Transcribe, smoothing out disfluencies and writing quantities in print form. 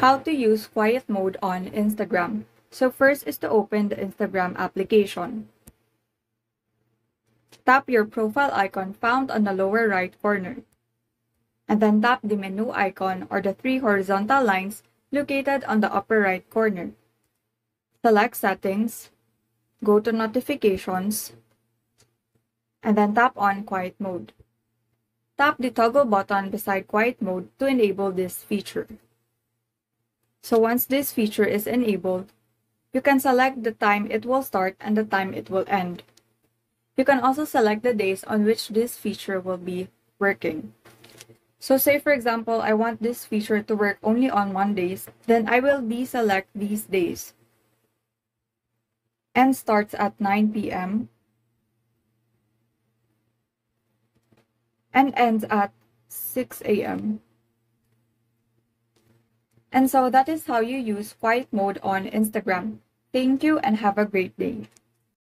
How to use quiet mode on Instagram. So first is to open the Instagram application. Tap your profile icon found on the lower right corner. And then tap the menu icon or the three horizontal lines located on the upper right corner. Select Settings, go to Notifications, and then tap on Quiet Mode. Tap the toggle button beside Quiet Mode to enable this feature. So once this feature is enabled, you can select the time it will start and the time it will end. You can also select the days on which this feature will be working. So say for example, I want this feature to work only on Mondays, then I will deselect these days. End starts at 9 p.m. and ends at 6 a.m. And so that is how you use quiet mode on Instagram. Thank you and have a great day.